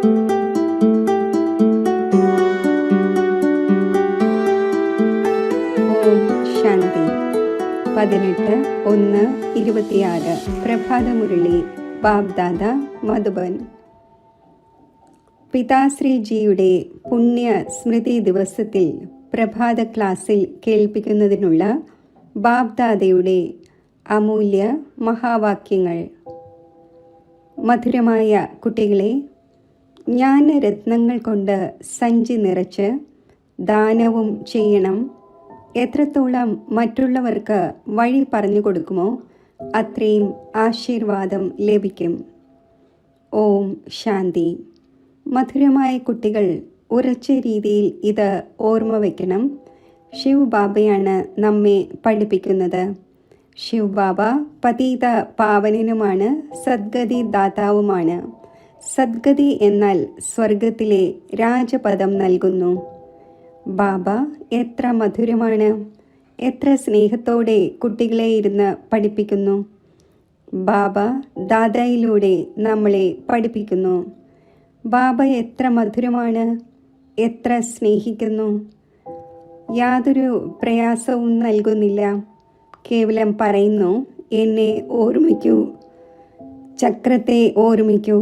ഓം ശാന്തി. 18/1/26 പ്രഭാതമുരളി ബാബ്ദാദ മധുബൻ. പിതാശ്രീജിയുടെ പുണ്യ സ്മൃതി ദിവസത്തിൽ പ്രഭാത ക്ലാസ്സിൽ കേൾപ്പിക്കുന്നതിനുള്ള ബാബ്ദാദയുടെ അമൂല്യ മഹാവാക്യങ്ങൾ. മധുരമായ കുട്ടികളെ, ജ്ഞാനരത്നങ്ങൾ കൊണ്ട് സഞ്ചി നിറച്ച് ദാനവും ചെയ്യണം. എത്രത്തോളം മറ്റുള്ളവർക്ക് വഴി പറഞ്ഞു കൊടുക്കുമോ അത്രയും ആശീർവാദം ലഭിക്കും. ഓം ശാന്തി. മധുരമായ കുട്ടികൾ ഉറച്ച രീതിയിൽ ഇത് ഓർമ്മ വയ്ക്കണം. ശിവ് ബാബയാണ് നമ്മെ പഠിപ്പിക്കുന്നത്. ശിവ് ബാബ പതീത പാവനനുമാണ്, സദ്ഗതി ദാതാവുമാണ്. സദ്ഗതി എന്നാൽ സ്വർഗത്തിലെ രാജപദം നൽകുന്നു. ബാബ എത്ര മധുരമാണ്, എത്ര സ്നേഹത്തോടെ കുട്ടികളെ ഇരുന്ന് പഠിപ്പിക്കുന്നു. ബാബ ദാദയിലൂടെ നമ്മളെ പഠിപ്പിക്കുന്നു. ബാബ എത്ര മധുരമാണ്, എത്ര സ്നേഹിക്കുന്നു. യാതൊരു പ്രയാസവും നൽകുന്നില്ല. കേവലം പറയുന്നു, എന്നെ ഓർമ്മിക്കൂ, ചക്രത്തെ ഓർമ്മിക്കൂ.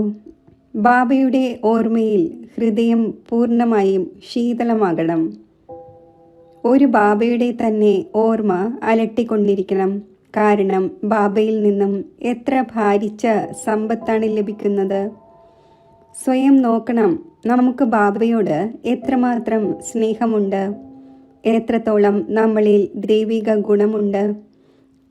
ബാബയുടെ ഓർമ്മയിൽ ഹൃദയം പൂർണ്ണമായും ശീതളമാകണം. ഒരു ബാബയുടെ തന്നെ ഓർമ്മ അലട്ടിക്കൊണ്ടിരിക്കണം. കാരണം ബാബയിൽ നിന്നും എത്ര ഭാരിച്ച സമ്പത്താണ് ലഭിക്കുന്നത്. സ്വയം നോക്കണം, നമുക്ക് ബാബയോട് എത്രമാത്രം സ്നേഹമുണ്ട്, എത്രത്തോളം നമ്മളിൽ ദൈവിക ഗുണമുണ്ട്.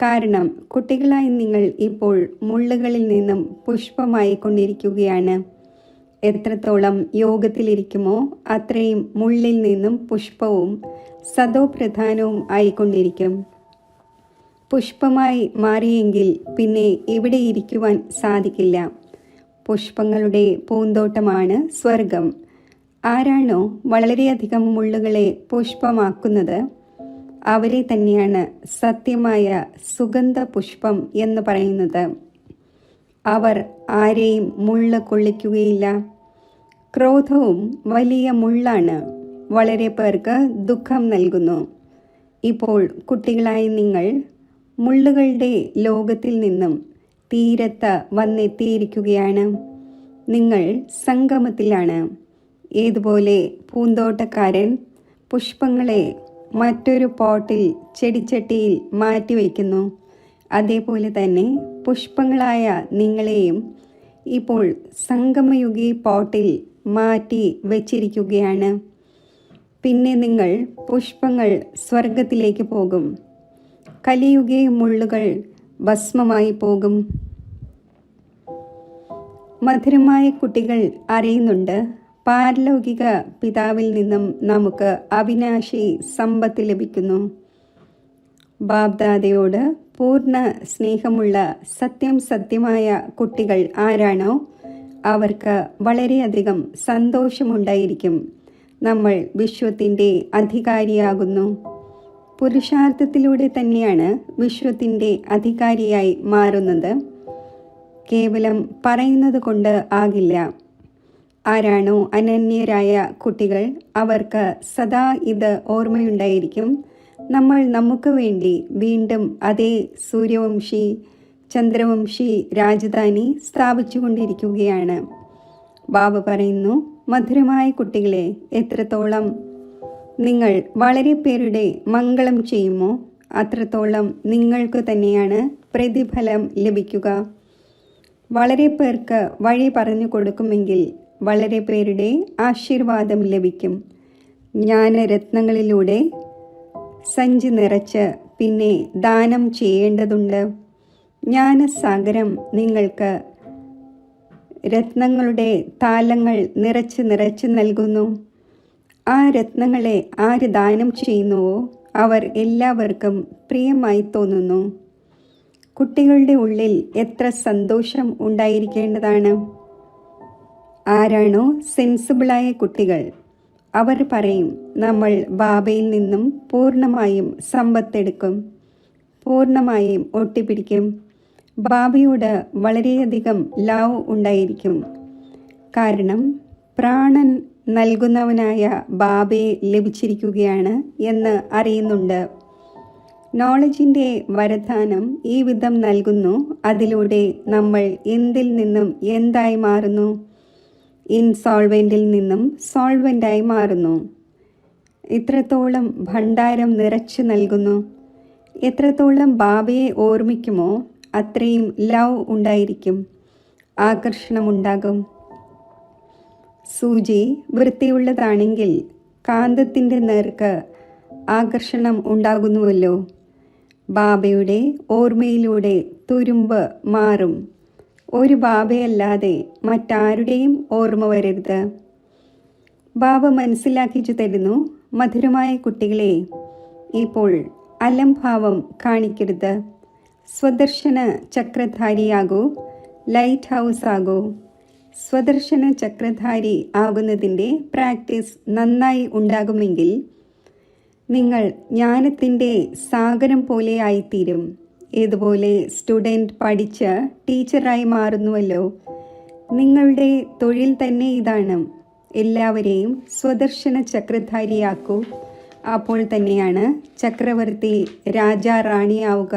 കാരണം കുട്ടികളായി നിങ്ങൾ ഇപ്പോൾ മുള്ളുകളിൽ നിന്നും പുഷ്പമായി കൊണ്ടിരിക്കുകയാണ്. എത്രത്തോളം യോഗത്തിലിരിക്കുമോ അത്രയും മുള്ളിൽ നിന്നും പുഷ്പവും സദോപ്രധാനവും ആയിക്കൊണ്ടിരിക്കും. പുഷ്പമായി മാറിയെങ്കിൽ പിന്നെ ഇവിടെ ഇരിക്കുവാൻ സാധിക്കില്ല. പുഷ്പങ്ങളുടെ പൂന്തോട്ടമാണ് സ്വർഗം. ആരാണോ വളരെയധികം മുള്ളുകളെ പുഷ്പമാക്കുന്നത് അവരെ തന്നെയാണ് സത്യമായ സുഗന്ധ പുഷ്പം എന്ന് പറയുന്നത്. അവർ ആരെയും മുള്ള് കൊള്ളിക്കുകയില്ല. ക്രോധവും വലിയ മുള്ളാണ്, വളരെ പേർക്ക് ദുഃഖം നൽകുന്നു. ഇപ്പോൾ കുട്ടികളായി നിങ്ങൾ മുള്ളുകളുടെ ലോകത്തിൽ നിന്നും തീരത്ത് വന്നെത്തിയിരിക്കുകയാണ്. നിങ്ങൾ സംഗമത്തിലാണ്. ഏതുപോലെ പൂന്തോട്ടക്കാരൻ പുഷ്പങ്ങളെ മറ്റൊരു പോട്ടിൽ ചെടിച്ചട്ടിയിൽ മാറ്റിവെക്കുന്നു, അതേപോലെ തന്നെ പുഷ്പങ്ങളായ നിങ്ങളെയും ഇപ്പോൾ സംഗമയുഗി പോട്ടിൽ മാറ്റി വച്ചിരിക്കുകയാണ്. പിന്നെ നിങ്ങൾ പുഷ്പങ്ങൾ സ്വർഗത്തിലേക്ക് പോകും. കലിയുഗി മുള്ളുകൾ ഭസ്മമായി പോകും. മധുരമായ കുട്ടികൾ അറിയുന്നുണ്ട്, പാരലൗകിക പിതാവിൽ നിന്നും നമുക്ക് അവിനാശി സമ്പത്ത് ലഭിക്കുന്നു. ബാബ്ദാദയോട് പൂർണ്ണ സ്നേഹമുള്ള സത്യമായ കുട്ടികൾ ആരാണോ അവർക്ക് വളരെയധികം സന്തോഷമുണ്ടായിരിക്കും. നമ്മൾ വിശ്വത്തിൻ്റെ അധികാരിയാകുന്നു. പുരുഷാർത്ഥത്തിലൂടെ തന്നെയാണ് വിശ്വത്തിൻ്റെ അധികാരിയായി മാറുന്നത്. കേവലം പറയുന്നത് കൊണ്ട് ആകില്ല. ആരാണോ അനന്യരായ കുട്ടികൾ അവർക്ക് സദാ ഇത് ഓർമ്മയുണ്ടായിരിക്കും. നമ്മൾ നമുക്ക് വേണ്ടി വീണ്ടും അതേ സൂര്യവംശി ചന്ദ്രവംശി രാജധാനി സ്ഥാപിച്ചുകൊണ്ടിരിക്കുകയാണ്. ബാബ പറയുന്നു, മധുരമായ കുട്ടികളെ, എത്രത്തോളം നിങ്ങൾ വളരെ പേരുടെ മംഗളം ചെയ്യുമോ അത്രത്തോളം നിങ്ങൾക്ക് തന്നെയാണ് പ്രതിഫലം ലഭിക്കുക. വളരെ പേർക്ക് വഴി പറഞ്ഞു കൊടുക്കുമെങ്കിൽ വളരെ പേരുടെ ആശീർവാദം ലഭിക്കും. ജ്ഞാനരത്നങ്ങളിലൂടെ സഞ്ചി നിറച്ച് പിന്നെ ദാനം ചെയ്യേണ്ടതുണ്ട്. ജ്ഞാനസാഗരം നിങ്ങൾക്ക് രത്നങ്ങളുടെ താലങ്ങൾ നിറച്ച് നൽകുന്നു. ആ രത്നങ്ങളെ ആര് ദാനം ചെയ്യുന്നുവോ അവർ എല്ലാവർക്കും പ്രിയമായി തോന്നുന്നു. കുട്ടികളുടെ ഉള്ളിൽ എത്ര സന്തോഷം ഉണ്ടായിരിക്കേണ്ടതാണ്. ആരാണോ സെൻസിബിളായ കുട്ടികൾ അവർ പറയും, നമ്മൾ ബാബയിൽ നിന്നും പൂർണ്ണമായും സമ്പത്തെടുക്കും, പൂർണ്ണമായും ഒട്ടിപ്പിടിക്കും. ബാബയോട് വളരെയധികം ലവ് ഉണ്ടായിരിക്കും. കാരണം പ്രാണൻ നൽകുന്നവനായ ബാബയെ ലഭിച്ചിരിക്കുകയാണ് എന്ന് അറിയുന്നുണ്ട്. നോളജിൻ്റെ വരദാനം ഈ വിധം നൽകുന്നു. അതിലൂടെ നമ്മൾ എന്തിൽ നിന്നും എന്തായി മാറുന്നു? ഇൻസോൾവെൻറ്റിൽ നിന്നും സോൾവെൻ്റായി മാറുന്നു. ഇത്രത്തോളം ഭണ്ഡാരം നിറച്ചു നൽകുന്നു. എത്രത്തോളം ബാബയെ ഓർമ്മിക്കുമോ അത്രയും ലവ് ഉണ്ടായിരിക്കും, ആകർഷണമുണ്ടാകും. സൂചി വൃത്തിയുള്ളതാണെങ്കിൽ കാന്തത്തിൻ്റെ നേർക്ക് ആകർഷണം ഉണ്ടാകുന്നുവല്ലോ. ബാബയുടെ ഓർമ്മയിലൂടെ തുരുമ്പ് മാറും. ഒരു ബാബയല്ലാതെ മറ്റാരുടെയും ഓർമ്മ വരരുത്. ബാബ മനസ്സിലാക്കിച്ചു തരുന്നു, മധുരമായ കുട്ടികളെ, ഇപ്പോൾ അലംഭാവം കാണിക്കരുത്. സ്വദർശന ചക്രധാരിയാകൂ, ലൈറ്റ് ഹൗസ് ആകൂ. സ്വദർശന ചക്രധാരി ആകുന്നതിൻ്റെ പ്രാക്ടീസ് നന്നായി ഉണ്ടാകുമെങ്കിൽ നിങ്ങൾ ജ്ഞാനത്തിൻ്റെ സാഗരം പോലെ ആയിത്തീരും. ഇതുപോലെ സ്റ്റുഡൻറ്റ് പഠിച്ച് ടീച്ചറായി മാറുന്നുവല്ലോ. നിങ്ങളുടെ തൊഴിൽ തന്നെ ഇതാണ്. എല്ലാവരെയും സ്വദർശന ചക്രധാരിയാക്കൂ. അപ്പോൾ തന്നെയാണ് ചക്രവർത്തി രാജാ റാണിയാവുക.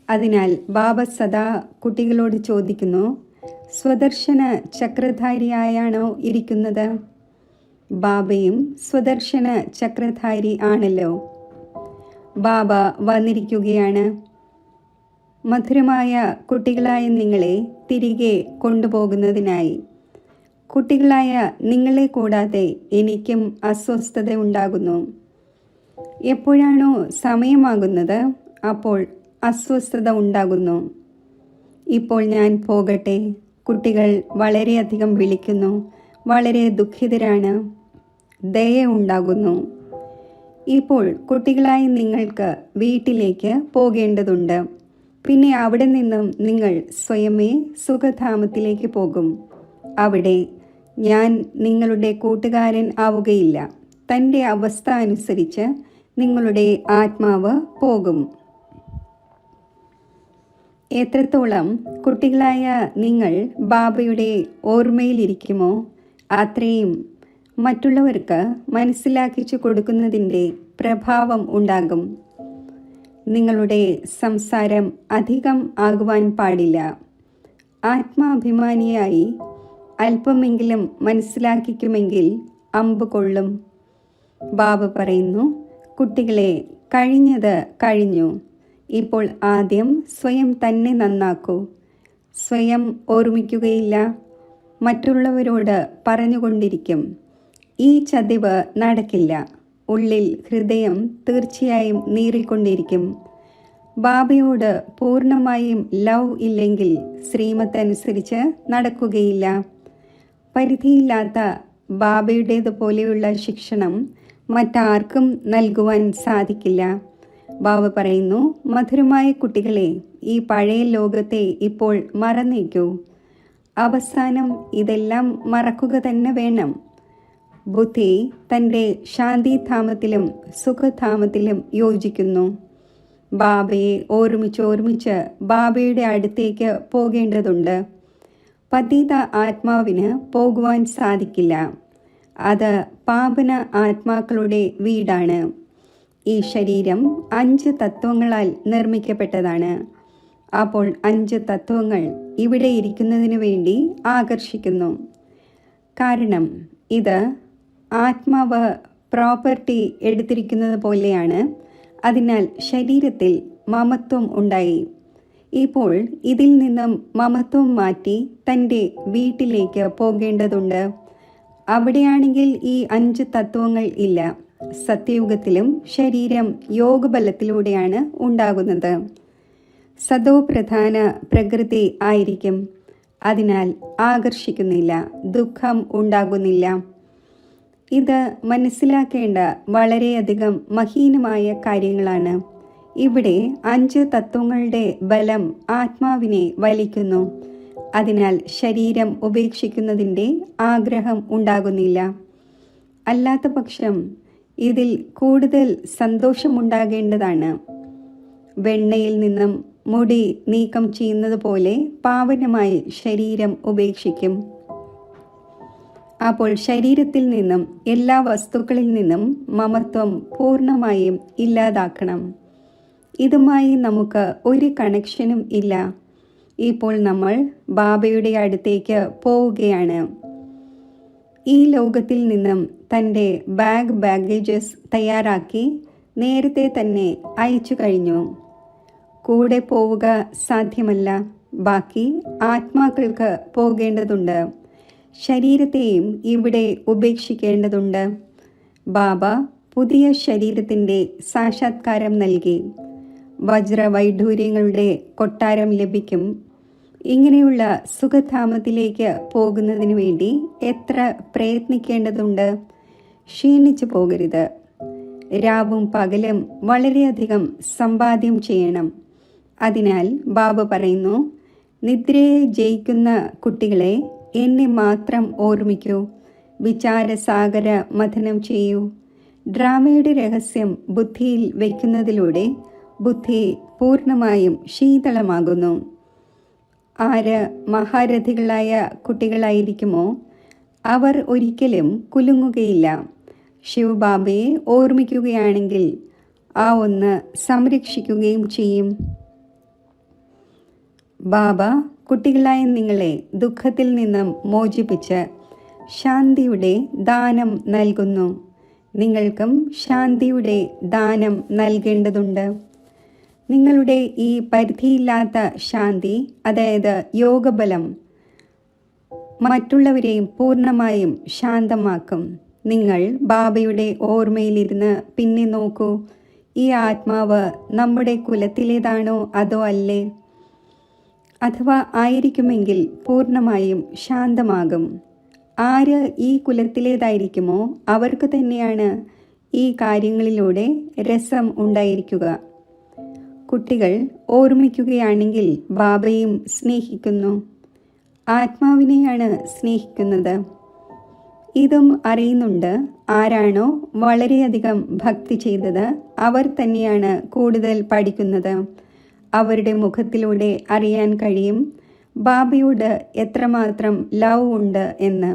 അതിനാൽ ബാബ സദാ കുട്ടികളോട് ചോദിക്കുന്നു, സ്വദർശന ചക്രധാരിയായാണോ ഇരിക്കുന്നത്? ബാബയും സ്വദർശന ചക്രധാരി ആണല്ലോ. ബാബ വന്നിരിക്കുകയാണ്. മധുരമായ കുട്ടികളായ നിങ്ങളെ തിരികെ കൊണ്ടുപോകുന്നതിനായി. കുട്ടികളായ നിങ്ങളെ കൂടാതെ എനിക്കും അസ്വസ്ഥത ഉണ്ടാകുന്നു. എപ്പോഴാണോ സമയമാകുന്നത് അപ്പോൾ അസ്വസ്ഥത ഉണ്ടാകുന്നു. ഇപ്പോൾ ഞാൻ പോകട്ടെ. കുട്ടികൾ വളരെയധികം വിളിക്കുന്നു, വളരെ ദുഃഖിതരാണ്, ദയ ഉണ്ടാകുന്നു. ഇപ്പോൾ കുട്ടികളായി നിങ്ങൾക്ക് വീട്ടിലേക്ക് പോകേണ്ടതുണ്ട്. പിന്നെ അവിടെ നിന്നും നിങ്ങൾ സ്വയമേ സുഖധാമത്തിലേക്ക് പോകും. അവിടെ ഞാൻ നിങ്ങളുടെ കൂട്ടുകാരൻ ആവുകയില്ല. തൻ്റെ അവസ്ഥ അനുസരിച്ച് നിങ്ങളുടെ ആത്മാവ് പോകും. എത്രത്തോളം കുട്ടികളായ നിങ്ങൾ ബാബയുടെ ഓർമ്മയിലിരിക്കുമോ അത്രയും മറ്റുള്ളവർക്ക് മനസ്സിലാക്കിച്ചു കൊടുക്കുന്നതിൻ്റെ പ്രഭാവം ഉണ്ടാകും. നിങ്ങളുടെ സംസാരം അധികം ആകുവാൻ പാടില്ല. ആത്മാഭിമാനിയായി അല്പമെങ്കിലും മനസ്സിലാക്കിക്കുമെങ്കിൽ അമ്പ് കൊള്ളും. ബാബ പറയുന്നു, കുട്ടികളെ, കഴിഞ്ഞത് കഴിഞ്ഞു. ഇപ്പോൾ ആദ്യം സ്വയം തന്നെ നന്നാക്കൂ. സ്വയം ഓർമ്മിക്കുകയില്ല, മറ്റുള്ളവരോട് പറഞ്ഞുകൊണ്ടിരിക്കും. ഈ ചതിവ് നടക്കില്ല. ഉള്ളിൽ ഹൃദയം തീർച്ചയായും നീറിക്കൊണ്ടിരിക്കും. ബാബയോട് പൂർണ്ണമായും ലവ് ഇല്ലെങ്കിൽ ശ്രീമത്തനുസരിച്ച് നടക്കുകയില്ല. പരിധിയില്ലാത്ത ബാബയുടേതുപോലെയുള്ള ശിക്ഷണം മറ്റാർക്കും നൽകുവാൻ സാധിക്കില്ല. ബാബ പറയുന്നു, മധുരമായ കുട്ടികളെ, ഈ പഴയ ലോകത്തെ ഇപ്പോൾ മറന്നേക്കൂ. അവസാനം ഇതെല്ലാം മറക്കുക തന്നെ വേണം. ബുദ്ധി തൻ്റെ ശാന്തിധാമത്തിലും സുഖധാമത്തിലും യോജിക്കുന്നു. ബാബയെ ഓർമ്മിച്ച് ബാബയുടെ അടുത്തേക്ക് പോകേണ്ടതുണ്ട്. പതിത ആത്മാവിന് പോകുവാൻ സാധിക്കില്ല. അത് പാവന ആത്മാക്കളുടെ വീടാണ്. ഈ ശരീരം 5 തത്വങ്ങളാൽ നിർമ്മിക്കപ്പെട്ടതാണ്. അപ്പോൾ 5 തത്വങ്ങൾ ഇവിടെ ഇരിക്കുന്നതിനു വേണ്ടി ആകർഷിക്കുന്നു. കാരണം ഇത് ആത്മാവ് പ്രോപ്പർട്ടി എടുത്തിരിക്കുന്നത് പോലെയാണ്. അതിനാൽ ശരീരത്തിൽ മമത്വം ഉണ്ടായി. ഇപ്പോൾ ഇതിൽ നിന്നും മമത്വം മാറ്റി തൻ്റെ വീട്ടിലേക്ക് പോകേണ്ടതുണ്ട്. അവിടെയാണെങ്കിൽ ഈ 5 തത്വങ്ങൾ ഇല്ല. സത്യയുഗത്തിലും ശരീരം യോഗബലത്തിലൂടെയാണ് ഉണ്ടാകുന്നത്. സദോ പ്രധാന പ്രകൃതി ആയിരിക്കും. അതിനാൽ ആകർഷിക്കുന്നില്ല, ദുഃഖം ഉണ്ടാകുന്നില്ല. ഇത് മനസ്സിലാക്കേണ്ട വളരെയധികം മഹീനമായ കാര്യങ്ങളാണ്. ഇവിടെ 5 തത്വങ്ങളുടെ ബലം ആത്മാവിനെ വലിക്കുന്നു. അതിനാൽ ശരീരം ഉപേക്ഷിക്കുന്നതിൻ്റെ ആഗ്രഹം ഉണ്ടാകുന്നില്ല. അല്ലാത്ത പക്ഷം ഇതിൽ കൂടുതൽ സന്തോഷമുണ്ടാകേണ്ടതാണ്. വെണ്ണയിൽ നിന്നും മുടി നീക്കം ചെയ്യുന്നത് പോലെ പാവനമായി ശരീരം ഉപേക്ഷിക്കും. അപ്പോൾ ശരീരത്തിൽ നിന്നും എല്ലാ വസ്തുക്കളിൽ നിന്നും മമത്വം പൂർണ്ണമായും ഇല്ലാതാക്കണം. ഇതുമായി നമുക്ക് ഒരു കണക്ഷനും ഇല്ല. ഇപ്പോൾ നമ്മൾ ബാബയുടെ അടുത്തേക്ക് പോവുകയാണ്. ഈ ലോകത്തിൽ നിന്നും തൻ്റെ ബാഗേജസ് തയ്യാറാക്കി നേരത്തെ തന്നെ അയച്ചു കഴിഞ്ഞു. കൂടെ പോവുക സാധ്യമല്ല. ബാക്കി ആത്മാക്കൾക്ക് പോകേണ്ടതുണ്ട്. ശരീരത്തെയും ഇവിടെ ഉപേക്ഷിക്കേണ്ടതുണ്ട്. ബാബ പുതിയ ശരീരത്തിൻ്റെ സാക്ഷാത്കാരം നൽകി. വജ്രവൈഢൂര്യങ്ങളുടെ കൊട്ടാരം ലഭിക്കും. ഇങ്ങനെയുള്ള സുഖധാമത്തിലേക്ക് പോകുന്നതിന് വേണ്ടി എത്ര പ്രയത്നിക്കേണ്ടതുണ്ട്. ക്ഷീണിച്ചു പോകരുത്. രാവും പകലും വളരെയധികം സമ്പാദ്യം ചെയ്യണം. അതിനാൽ ബാബ പറയുന്നു, നിദ്രയെ ജയിക്കുന്ന കുട്ടികളെ എന്നെ മാത്രം ഓർമ്മിക്കൂ. വിചാരസാഗര മഥനം ചെയ്യൂ. ഡ്രാമയുടെ രഹസ്യം ബുദ്ധിയിൽ വയ്ക്കുന്നതിലൂടെ ബുദ്ധി പൂർണ്ണമായും ശീതളമാകുന്നു. ആര് മഹാരഥികളായ കുട്ടികളായിരിക്കുമോ അവർ ഒരിക്കലും കുലുങ്ങുകയില്ല. ശിവബാബയെ ഓർമ്മിക്കുകയാണെങ്കിൽ ആ ഒന്ന് സംരക്ഷിക്കുകയും ചെയ്യും. ബാബ കുട്ടികളായ നിങ്ങളെ ദുഃഖത്തിൽ നിന്നും മോചിപ്പിച്ച് ശാന്തിയുടെ ദാനം നൽകുന്നു. നിങ്ങൾക്കും ശാന്തിയുടെ ദാനം നൽകേണ്ടതുണ്ട്. നിങ്ങളുടെ ഈ പരിധിയില്ലാത്ത ശാന്തി, അതായത് യോഗബലം, മറ്റുള്ളവരെയും പൂർണ്ണമായും ശാന്തമാക്കും. നിങ്ങൾ ബാബയുടെ ഓർമ്മയിലിരുന്ന് പിന്നെ നോക്കൂ, ഈ ആത്മാവ് നമ്മുടെ കുലത്തിലേതാണോ അതോ അല്ലേ? അഥവാ ആയിരിക്കുമെങ്കിൽ പൂർണ്ണമായും ശാന്തമാകും. ആര് ഈ കുലത്തിലേതായിരിക്കുമോ അവർക്ക് തന്നെയാണ് ഈ കാര്യങ്ങളിലൂടെ രസം ഉണ്ടായിരിക്കുക. കുട്ടികൾ ഓർമ്മിക്കുകയാണെങ്കിൽ ബാബയും സ്നേഹിക്കുന്നു, ആത്മാവിനെയാണ് സ്നേഹിക്കുന്നത്. ഇതും അറിയുന്നുണ്ട്. ആരാണോ വളരെയധികം ഭക്തി ചെയ്തത് അവർ തന്നെയാണ് കൂടുതൽ പഠിക്കുന്നത്. അവരുടെ മുഖത്തിലൂടെ അറിയാൻ കഴിയും ബാബയോട് എത്രമാത്രം ലവ് ഉണ്ട് എന്ന്.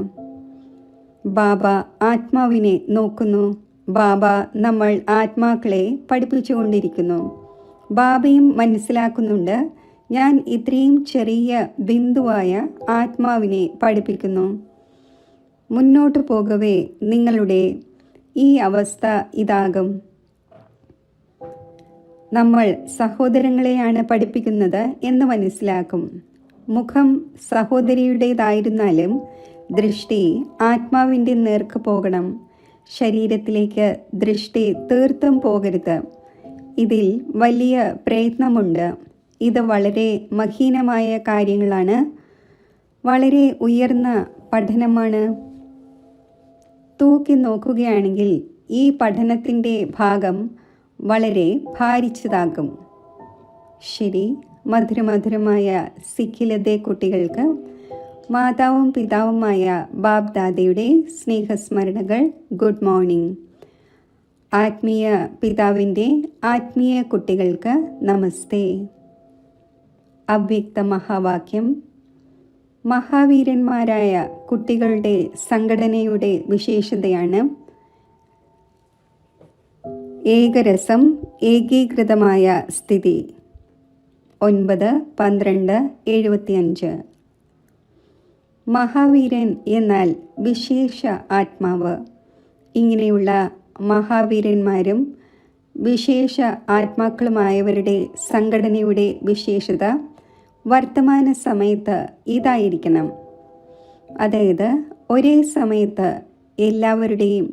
ബാബ ആത്മാവിനെ നോക്കുന്നു. ബാബ നമ്മൾ ആത്മാക്കളെ പഠിപ്പിച്ചുകൊണ്ടിരിക്കുന്നു. ബാബയും മനസ്സിലാക്കുന്നുണ്ട്, ഞാൻ ഇത്രയും ചെറിയ ബിന്ദുവായ ആത്മാവിനെ പഠിപ്പിക്കുന്നു. മുന്നോട്ട് പോകവേ നിങ്ങളുടെ ഈ അവസ്ഥ ഇതാകും. നമ്മൾ സഹോദരങ്ങളെയാണ് പഠിപ്പിക്കുന്നത് എന്ന് മനസ്സിലാക്കും. മുഖം സഹോദരിയുടേതായിരുന്നാലും ദൃഷ്ടി ആത്മാവിൻ്റെ നേർക്ക് പോകണം. ശരീരത്തിലേക്ക് ദൃഷ്ടി തീർത്തും പോകരുത്. ഇതിൽ വലിയ പ്രയത്നമുണ്ട്. ഇത് വളരെ മഹീനമായ കാര്യങ്ങളാണ്. വളരെ ഉയർന്ന പഠനമാണ്. തൂക്കി നോക്കുകയാണെങ്കിൽ ഈ പഠനത്തിൻ്റെ ഭാഗം വളരെ ഭാരിച്ചതാകും. ശരി, മധുരമധുരമായ സിഖിലതെ കുട്ടികൾക്ക് മാതാവും പിതാവുമായ ബാബ് ദാദയുടെ സ്നേഹസ്മരണകൾ. Good morning. ആത്മീയ പിതാവിൻ്റെ ആത്മീയ കുട്ടികൾക്ക് നമസ്തേ. അവ്യക്ത മഹാവാക്യം. മഹാവീരന്മാരായ കുട്ടികളുടെ സംഘടനയുടെ വിശേഷതയാണ് ഏകരസം, ഏകീകൃതമായ സ്ഥിതി. 9-12-75. മഹാവീരൻ എന്നാൽ വിശേഷ ആത്മാവ്. ഇങ്ങനെയുള്ള മഹാവീരന്മാരും വിശേഷ ആത്മാക്കളുമായവരുടെ സംഘടനയുടെ വിശേഷത വർത്തമാന സമയത്ത് ഇതായിരിക്കണം. അതായത് ഒരേ സമയത്ത് എല്ലാവരുടെയും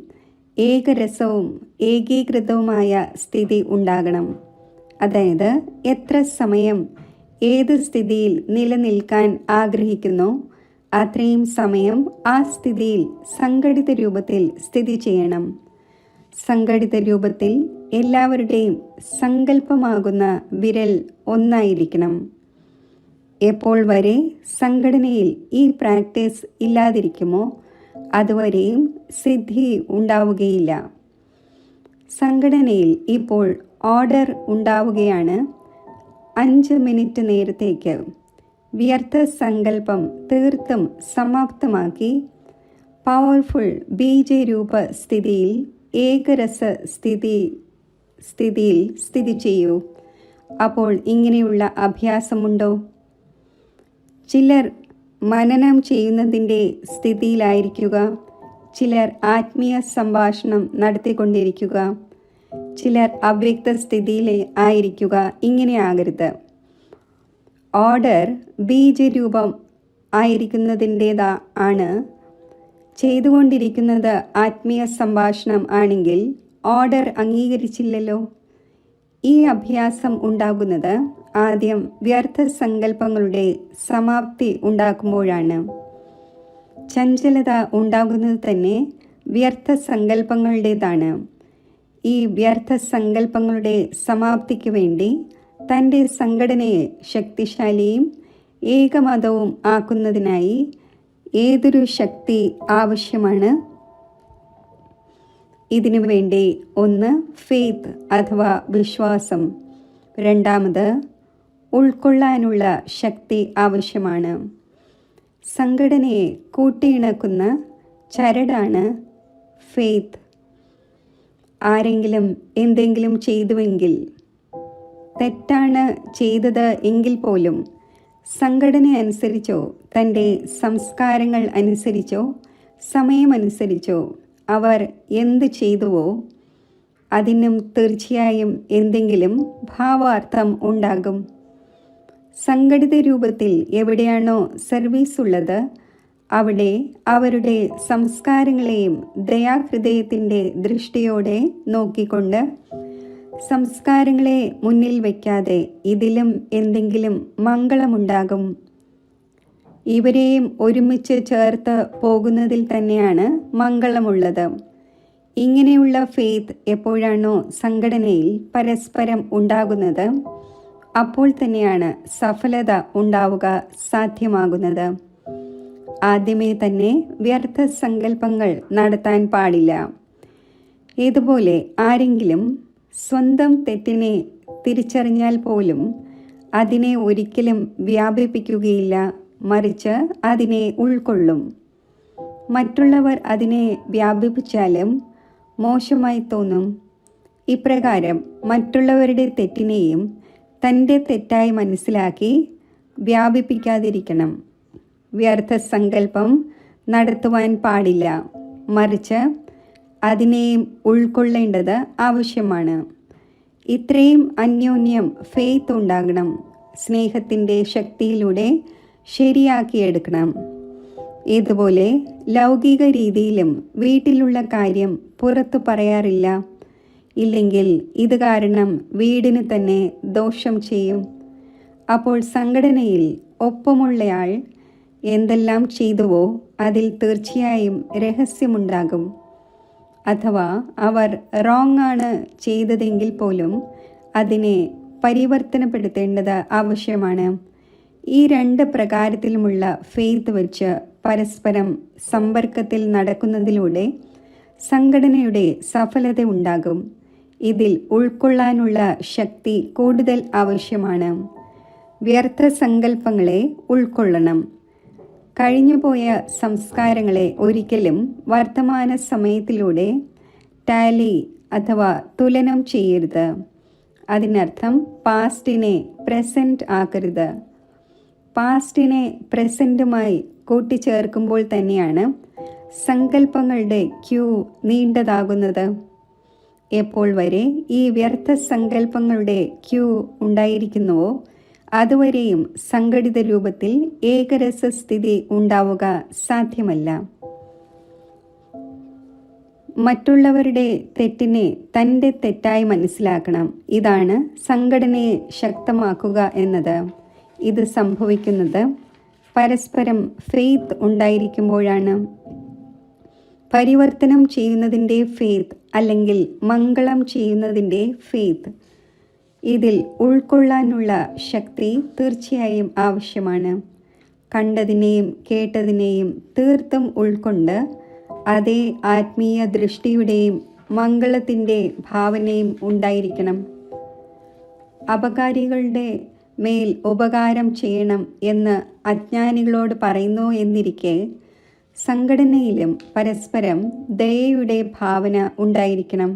ഏകരസവും ഏകീകൃതവുമായ സ്ഥിതി ഉണ്ടാകണം. അതായത് എത്ര സമയം ഏത് സ്ഥിതിയിൽ നിലനിൽക്കാൻ ആഗ്രഹിക്കുന്നോ അത്രയും സമയം ആ സ്ഥിതിയിൽ സംഘടിത രൂപത്തിൽ സ്ഥിതി ചെയ്യണം. സംഘടിത രൂപത്തിൽ എല്ലാവരുടെയും സങ്കല്പമാകുന്ന വിരൽ ഒന്നായിരിക്കണം. എപ്പോൾ വരെ സംഘടനയിൽ ഈ പ്രാക്ടീസ് ഇല്ലാതിരിക്കുമോ അതുവരെയും സിദ്ധി ഉണ്ടാവുകയില്ല. സംഘടനയിൽ ഇപ്പോൾ ഓർഡർ ഉണ്ടാവുകയാണ്. 5 മിനിറ്റ് നേരത്തേക്ക് വ്യർത്ഥ സങ്കല്പം തീർത്തും സമാപ്തമാക്കി പവർഫുൾ ബീജരൂപ സ്ഥിതിയിൽ ഏകരസ സ്ഥിതിയിൽ സ്ഥിതി ചെയ്യൂ. അപ്പോൾ ഇങ്ങനെയുള്ള അഭ്യാസമുണ്ടോ? ചിലർ മനനം ചെയ്യുന്നതിൻ്റെ സ്ഥിതിയിലായിരിക്കുക, ചിലർ ആത്മീയ സംഭാഷണം നടത്തിക്കൊണ്ടിരിക്കുക, ചിലർ അവ്യക്ത സ്ഥിതിയിൽ ആയിരിക്കുക. ഇങ്ങനെ ആകരുത്. ഓർഡർ ബീജരൂപം ആയിരിക്കുന്നതിൻ്റേതാ ആണ്. ചെയ്തുകൊണ്ടിരിക്കുന്നത് ആത്മീയ സംഭാഷണം ആണെങ്കിൽ ഓർഡർ അംഗീകരിച്ചില്ലല്ലോ. ഈ അഭ്യാസം ഉണ്ടാകുന്നത് ആദ്യം വ്യർത്ഥ സങ്കല്പങ്ങളുടെ സമാപ്തി ഉണ്ടാക്കുമ്പോഴാണ്. ചഞ്ചലത ഉണ്ടാകുന്നത് തന്നെ വ്യർത്ഥ സങ്കല്പങ്ങളുടേതാണ്. ഈ വ്യർത്ഥ സങ്കല്പങ്ങളുടെ സമാപ്തിക്ക് വേണ്ടി തൻ്റെ സംഘടനയെ ശക്തിശാലിയും ഏകമതവും ആക്കുന്നതിനായി ഏതൊരു ശക്തി ആവശ്യമാണ്? ഇതിനു വേണ്ടി ഒന്ന് ഫെയ്ത്ത് അഥവാ വിശ്വാസം, രണ്ടാമത് ഉൾക്കൊള്ളാനുള്ള ശക്തി ആവശ്യമാണ്. സംഘടനയെ കൂട്ടിയിണക്കുന്ന ചരടാണ് ഫെയ്ത്ത്. ആരെങ്കിലും എന്തെങ്കിലും ചെയ്തുവെങ്കിൽ, തെറ്റാണ് ചെയ്തത് എങ്കിൽ പോലും സംഘടന അനുസരിച്ചോ തൻ്റെ സംസ്കാരങ്ങൾ അനുസരിച്ചോ സമയമനുസരിച്ചോ അവർ എന്ത് ചെയ്തുവോ അതിനും തീർച്ചയായും എന്തെങ്കിലും ഭാവാർത്ഥം ഉണ്ടാകും. സംഘടിത രൂപത്തിൽ എവിടെയാണോ സർവീസ് ഉള്ളത് അവിടെ അവരുടെ സംസ്കാരങ്ങളെയും ദയാഹൃദയത്തിൻ്റെ ദൃഷ്ടിയോടെ നോക്കിക്കൊണ്ട്, സംസ്കാരങ്ങളെ മുന്നിൽ വയ്ക്കാതെ ഇതിലും എന്തെങ്കിലും മംഗളമുണ്ടാകും. ഇവരെയും ഒരുമിച്ച് ചേർത്ത് പോകുന്നതിൽ തന്നെയാണ് മംഗളമുള്ളത്. ഇങ്ങനെയുള്ള ഫെയ്ത്ത് എപ്പോഴാണോ സംഘടനയിൽ പരസ്പരം ഉണ്ടാകുന്നത് അപ്പോൾ തന്നെയാണ് സഫലത ഉണ്ടാവുക സാധ്യമാകുന്നത്. ആദ്യമേ തന്നെ വ്യർത്ഥ സങ്കല്പങ്ങൾ നടത്താൻ പാടില്ല. ഇതുപോലെ ആരെങ്കിലും സ്വന്തം തെറ്റിനെ തിരിച്ചറിഞ്ഞാൽ പോലും അതിനെ ഒരിക്കലും വ്യാപിപ്പിക്കുകയില്ല, മറിച്ച് അതിനെ ഉൾക്കൊള്ളും. മറ്റുള്ളവർ അതിനെ വ്യാപിപ്പിച്ചാലും മോശമായി തോന്നും. ഇപ്രകാരം മറ്റുള്ളവരുടെ തെറ്റിനെയും തൻ്റെ തെറ്റായി മനസ്സിലാക്കി വ്യാപിപ്പിക്കാതിരിക്കണം. വ്യർത്ഥ സങ്കല്പം നടത്തുവാൻ പാടില്ല, മറിച്ച് അതിനെയും ഉൾക്കൊള്ളേണ്ടത് ആവശ്യമാണ്. ഇത്രയും അന്യോന്യം ഫെയ്ത്ത് ഉണ്ടാകണം. സ്നേഹത്തിൻ്റെ ശക്തിയിലൂടെ ശരിയാക്കിയെടുക്കണം. ഇതുപോലെ ലൗകിക രീതിയിലും വീട്ടിലുള്ള കാര്യം പുറത്തു പറയാറില്ല. ഇല്ലെങ്കിൽ ഇത് കാരണം വീടിന് തന്നെ ദോഷം ചെയ്യും. അപ്പോൾ സംഘടനയിൽ ഒപ്പമുള്ളയാൾ എന്തെല്ലാം ചെയ്തുവോ അതിൽ തീർച്ചയായും രഹസ്യമുണ്ടാകും. അഥവാ അവർ റോങ് ആണ് ചെയ്തതെങ്കിൽ പോലും അതിനെ പരിവർത്തനപ്പെടുത്തേണ്ടത് ആവശ്യമാണ്. ഈ രണ്ട് പ്രകാരത്തിലുമുള്ള ഫെയ്ത്ത് വെച്ച് പരസ്പരം സമ്പർക്കത്തിൽ നടക്കുന്നതിലൂടെ സംഘടനയുടെ സഫലത ഉണ്ടാകും. ഇതിൽ ഉൾക്കൊള്ളാനുള്ള ശക്തി കൂടുതൽ ആവശ്യമാണ്. വ്യർത്ഥ സങ്കല്പങ്ങളെ ഉൾക്കൊള്ളണം. കഴിഞ്ഞുപോയ സംസ്കാരങ്ങളെ ഒരിക്കലും വർത്തമാന സമയത്തിലൂടെ ടാലി അഥവാ തുലനം ചെയ്യരുത്. അതിനർത്ഥം പാസ്റ്റിനെ പ്രസൻറ്റ് ആക്കരുത്. പാസ്റ്റിനെ പ്രസൻറ്റുമായി കൂട്ടിച്ചേർക്കുമ്പോൾ തന്നെയാണ് സങ്കല്പങ്ങളുടെ ക്യൂ നീണ്ടതാകുന്നത്. എപ്പോൾ വരെ ഈ വ്യർത്ഥ സങ്കല്പങ്ങളുടെ ക്യൂ ഉണ്ടായിരിക്കുന്നുവോ അതുവരെയും സംഘടിത രൂപത്തിൽ ഏകരസസ്ഥിതി ഉണ്ടാവുക സാധ്യമല്ല. മറ്റുള്ളവരുടെ തെറ്റിനെ തൻ്റെ തെറ്റായി മനസ്സിലാക്കണം. ഇതാണ് സംഘടനയെ ശക്തമാക്കുക എന്നത്. ഇത് സംഭവിക്കുന്നത് പരസ്പരം ഫെയ്ത്ത് ഉണ്ടായിരിക്കുമ്പോഴാണ്. പരിവർത്തനം ചെയ്യുന്നതിൻ്റെ ഫെയ്ത്ത് അല്ലെങ്കിൽ മംഗളം ചെയ്യുന്നതിൻ്റെ ഫെയ്ത്ത്, ഇതിൽ ഉൾക്കൊള്ളാനുള്ള ശക്തി തീർച്ചയായും ആവശ്യമാണ്. കണ്ടതിനെയും കേട്ടതിനെയും തീർത്തും ഉൾക്കൊണ്ട് അതേ ആത്മീയ ദൃഷ്ടിയുടെയും മംഗളത്തിൻ്റെ ഭാവനയും ഉണ്ടായിരിക്കണം. അപകാരികളുടെ മേൽ ഉപകാരം ചെയ്യണം എന്ന് അജ്ഞാനികളോട് പറയുന്നു എന്നിരിക്കെ സംഘടനയിലും പരസ്പരം ദയയുടെ ഭാവന ഉണ്ടായിരിക്കണം.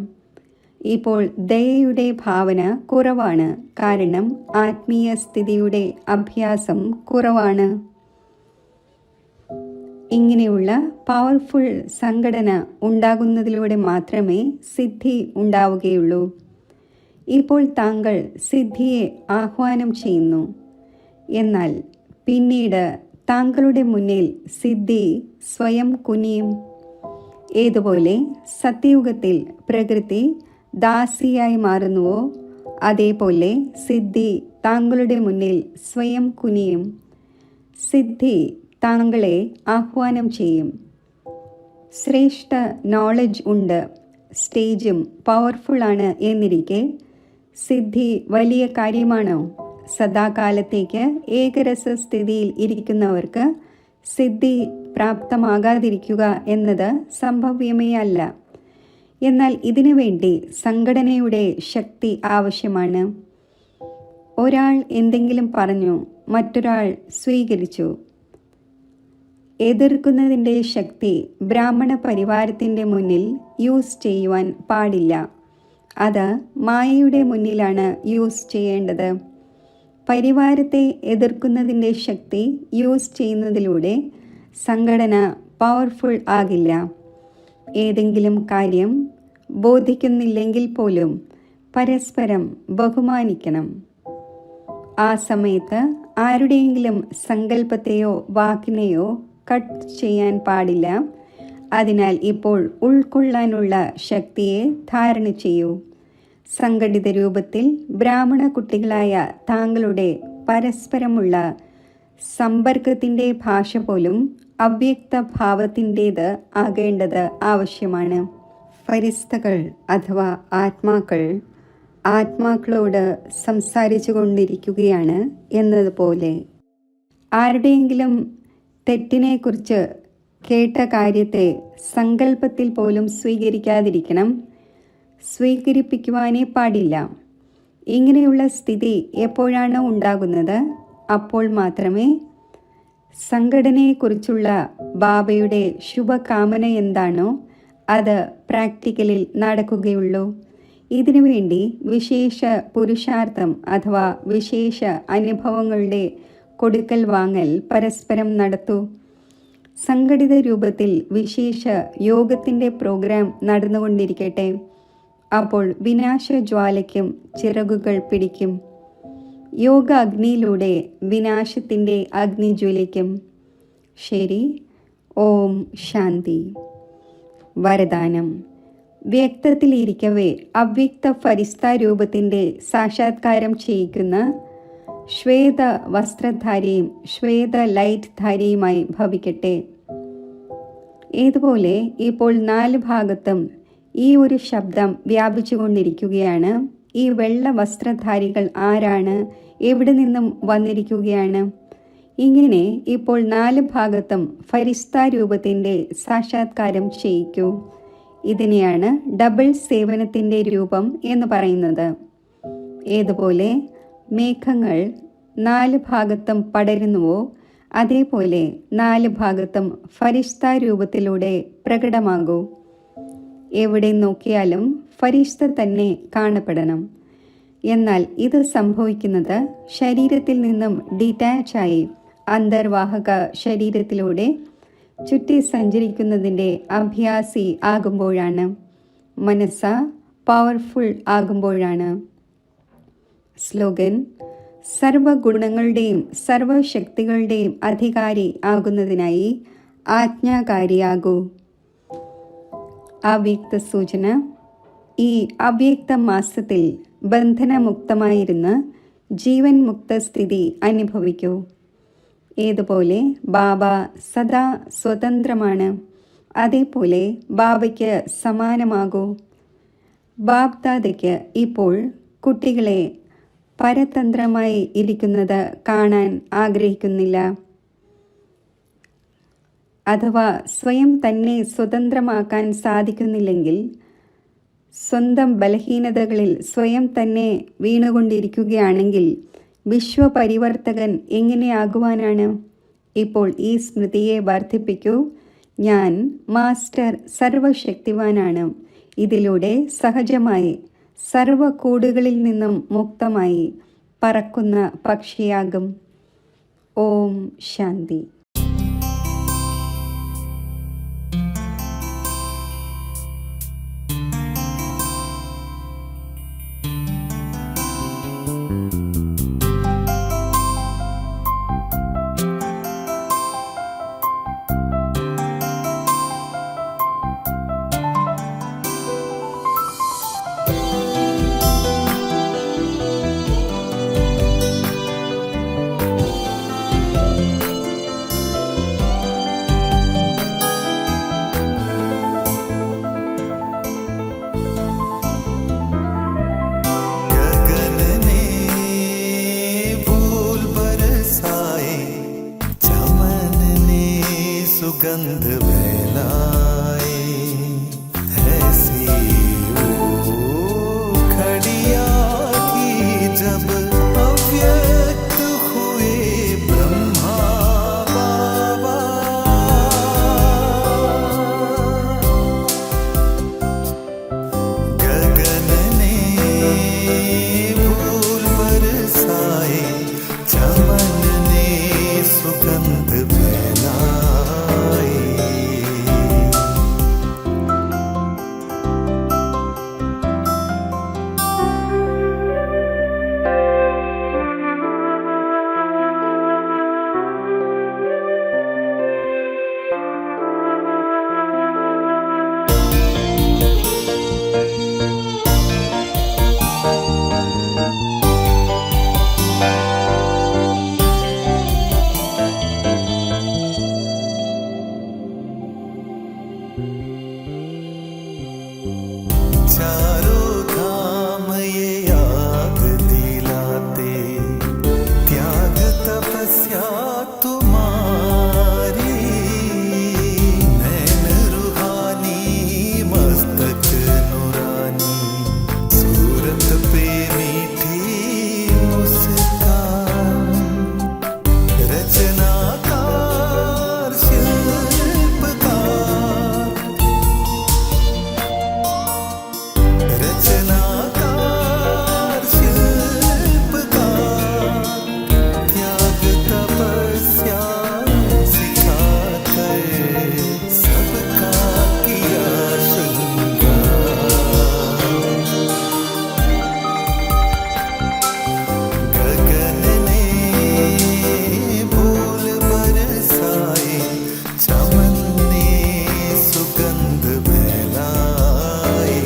ഇപ്പോൾ ദയയുടെ ഭാവന കുറവാണ്, കാരണം ആത്മീയ സ്ഥിതിയുടെ അഭ്യാസം കുറവാണ്. ഇങ്ങനെയുള്ള പവർഫുൾ സംഘടന ഉണ്ടാകുന്നതിലൂടെ മാത്രമേ സിദ്ധി ഉണ്ടാവുകയുള്ളൂ. ഇപ്പോൾ താങ്കൾ സിദ്ധിയെ ആഹ്വാനം ചെയ്യുന്നു, എന്നാൽ പിന്നീട് താങ്കളുടെ മുന്നിൽ സിദ്ധി സ്വയം കുനിയും. ഏതുപോലെ സത്യയുഗത്തിൽ പ്രകൃതി ദാസിയായി മാറുന്നുവോ, അതേപോലെ സിദ്ധി താങ്കളുടെ മുന്നിൽ സ്വയം കുനിയും. സിദ്ധി താങ്കളെ ആഹ്വാനം ചെയ്യും. ശ്രേഷ്ഠ നോളജ് ഉണ്ട്, സ്റ്റേജും പവർഫുള്ളാണ് എന്നിരിക്കെ സിദ്ധി വലിയ കാര്യമാണോ? സദാകാലത്തേക്ക് ഏകരസ സ്ഥിതിയിൽ ഇരിക്കുന്നവർക്ക് സിദ്ധി പ്രാപ്തമാകാതിരിക്കുക എന്നത് സംഭവ്യമേ അല്ല. എന്നാൽ ഇതിനു വേണ്ടി സംഘടനയുടെ ശക്തി ആവശ്യമാണ്. ഒരാൾ എന്തെങ്കിലും പറഞ്ഞു, മറ്റൊരാൾ സ്വീകരിച്ചു. എതിർക്കുന്നതിൻ്റെ ശക്തി ബ്രാഹ്മണ പരിവാരത്തിൻ്റെ മുന്നിൽ യൂസ് ചെയ്യുവാൻ പാടില്ല. അത് മായയുടെ മുന്നിലാണ് യൂസ് ചെയ്യേണ്ടത്. പരിവാരത്തെ എതിർക്കുന്നതിൻ്റെ ശക്തി യൂസ് ചെയ്യുന്നതിലൂടെ സംഘടന പവർഫുൾ ആകില്ല. ഏതെങ്കിലും കാര്യം ബോധിക്കുന്നില്ലെങ്കിൽ പോലും പരസ്പരം ബഹുമാനിക്കണം. ആ സമയത്ത് ആരുടെയെങ്കിലും സങ്കല്പത്തെയോ വാക്കിനെയോ കട്ട് ചെയ്യാൻ പാടില്ല. അതിനാൽ ഇപ്പോൾ ഉൾക്കൊള്ളാനുള്ള ശക്തിയെ ധാരണ ചെയ്യൂ. സംഘടിത രൂപത്തിൽ ബ്രാഹ്മണ കുട്ടികളായ താങ്കളുടെ പരസ്പരമുള്ള സമ്പർക്കത്തിൻ്റെ ഭാഷ പോലും അവ്യക്ത ഭാവത്തിൻ്റേത് ആകേണ്ടത് ആവശ്യമാണ്. ഫരിസ്തകൾ അഥവാ ആത്മാക്കൾ ആത്മാക്കളോട് സംസാരിച്ചു കൊണ്ടിരിക്കുകയാണ് എന്നതുപോലെ ആരുടെയെങ്കിലും തെറ്റിനെക്കുറിച്ച് കേട്ട കാര്യത്തെ സങ്കല്പത്തിൽ പോലും സ്വീകരിക്കാതിരിക്കണം. സ്വീകരിപ്പിക്കുവാനേ പാടില്ല. ഇങ്ങനെയുള്ള സ്ഥിതി എപ്പോഴാണോ ഉണ്ടാകുന്നത്, അപ്പോൾ മാത്രമേ സംഘടനയെക്കുറിച്ചുള്ള ബാബയുടെ ശുഭകാമന എന്താണോ അത് പ്രാക്ടിക്കലിൽ നടക്കുകയുള്ളൂ. ഇതിനുവേണ്ടി വിശേഷ പുരുഷാർത്ഥം അഥവാ വിശേഷ അനുഭവങ്ങളുടെ കൊടുക്കൽ വാങ്ങൽ പരസ്പരം നടത്തൂ. സംഘടിത രൂപത്തിൽ വിശേഷ യോഗത്തിൻ്റെ പ്രോഗ്രാം നടന്നുകൊണ്ടിരിക്കട്ടെ. അപ്പോൾ വിനാശജ്വാലയ്ക്കും ചിറകുകൾ പിടിക്കും. യോഗ അഗ്നിയിലൂടെ വിനാശത്തിൻ്റെ അഗ്നി ജ്വലിക്കും. ശരി. ഓം ശാന്തി. വരദാനം. വ്യക്തത്തിലിരിക്കവേ അവ്യക്ത ഫരിസ്ത രൂപത്തിൻ്റെ സാക്ഷാത്കാരം ചെയ്യിക്കുന്ന ശ്വേത വസ്ത്രധാരിയും ശ്വേത ലൈറ്റ് ധാരിയുമായി ഭവിക്കട്ടെ. ഏതുപോലെ ഇപ്പോൾ 4 ഭാഗത്തും ഈ ഒരു ശബ്ദം വ്യാപിച്ചുകൊണ്ടിരിക്കുകയാണ്. ഈ വെള്ള വസ്ത്രധാരികൾ ആരാണ്? എവിടെ നിന്നും വന്നിരിക്കുകയാണ്? ഇങ്ങനെ ഇപ്പോൾ 4 ഭാഗത്തും ഫരിസ്ത രൂപത്തിൻ്റെ സാക്ഷാത്കാരം ചെയ്യിക്കൂ. ഇതിനെയാണ് ഡബിൾ സേവനത്തിൻ്റെ രൂപം എന്ന് പറയുന്നത്. ഏതുപോലെ മേഘങ്ങൾ 4 ഭാഗത്തും പടരുന്നുവോ, അതേപോലെ 4 ഭാഗത്തും ഫരിസ്ത രൂപത്തിലൂടെ പ്രകടമാകൂ. എവിടെ നോക്കിയാലും ഫരിസ്ത തന്നെ കാണപ്പെടണം. എന്നാൽ ഇത് സംഭവിക്കുന്നത് ശരീരത്തിൽ നിന്നും ഡിറ്റാച്ചായി അന്തർവാഹക ശരീരത്തിലൂടെ ചുറ്റി സഞ്ചരിക്കുന്നതിൻ്റെ അഭ്യാസി ആകുമ്പോഴാണ്. മനസ്സ പവർഫുൾ ആകുമ്പോഴാണ്. സ്ലോഗൻ: സർവഗുണങ്ങളുടെയും സർവശക്തികളുടെയും അധികാരി ആകുന്നതിനായി ആജ്ഞാകാരിയാകൂ. അവ്യക്ത സൂചന: ഈ അവ്യക്ത മാസത്തിൽ ബന്ധനമുക്തമായിരുന്ന് ജീവൻ മുക്ത സ്ഥിതി അനുഭവിക്കൂ. ഏതുപോലെ ബാബ സദാ സ്വതന്ത്രമാണ്, അതേപോലെ ബാബയ്ക്ക് സമാനമാകൂ. ബാബ്ദാദയ്ക്ക് ഇപ്പോൾ കുട്ടികളെ പരതന്ത്രമായി ഇരിക്കുന്നത് കാണാൻ ആഗ്രഹിക്കുന്നില്ല. അഥവാ സ്വയം തന്നെ സ്വതന്ത്രമാക്കാൻ സാധിക്കുന്നില്ലെങ്കിൽ സ്വന്തം ബലഹീനതകളിൽ സ്വയം തന്നെ വീണുകൊണ്ടിരിക്കുകയാണെങ്കിൽ വിശ്വപരിവർത്തകൻ എങ്ങനെയാകുവാനാണ്? ഇപ്പോൾ ഈ സ്മൃതിയെ വർദ്ധിപ്പിക്കൂ. ഞാൻ മാസ്റ്റർ സർവശക്തിവാനാണ്. ഇതിലൂടെ സഹജമായി സർവ്വകൂടുകളിൽ നിന്നും മുക്തമായി പറക്കുന്ന പക്ഷിയാകും. ഓം ശാന്തി. सुगंध फैलाए ऐसी वो खड़िया की जब अव्यक्त हुए ब्रह्मा बाबा। गगन ने फूल बरसाए, चमन ने सुगंध फैलाए। चारों धाम ये याद दिलाते, त्याग तपस्या तुम्हारी। नैन रूहानी, मस्तक नूरानी, सूरत पे मीठी मुस्कान। रचनाकार शिल्पकार, रचनाकार शिल्पकार, त्याग तपस्या सिखाकर सबका किया श्रृंगार। गगन ने फूल बरसाए, चमन ने सुगंध फैलाए।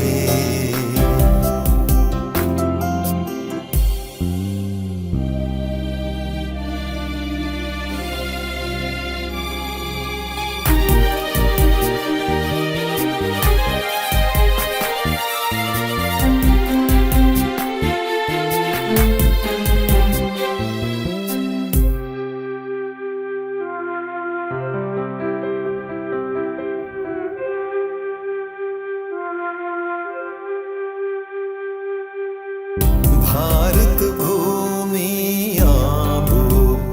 भारत भूमि आबू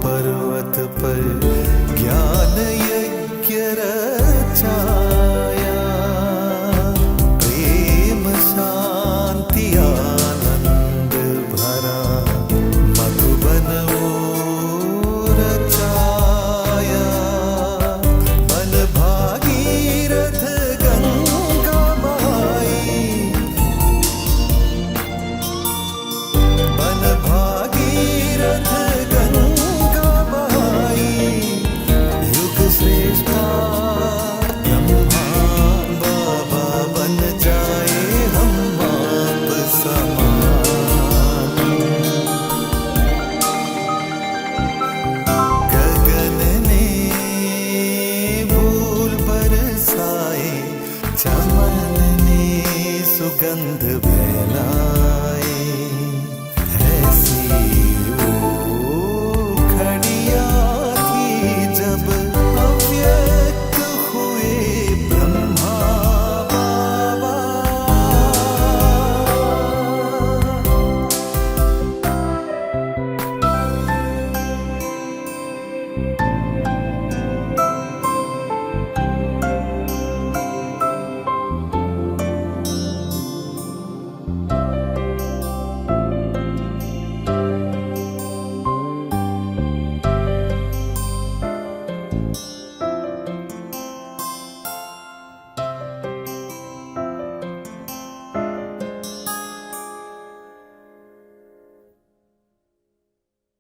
पर्वत पर ज्ञान यज्ञ रचाया। प्रेम शांति आनंद भरा मधुबन वो रचाया। बन भागीरथ गंगा बहाई, बन भागीरथ गंगा बहाई। युग श्रेष्ठा ब्रह्मा बाबा बन जाए हम आप समान। गगन ने फूल बरसाए, चमन ने सुगंध फैलाए।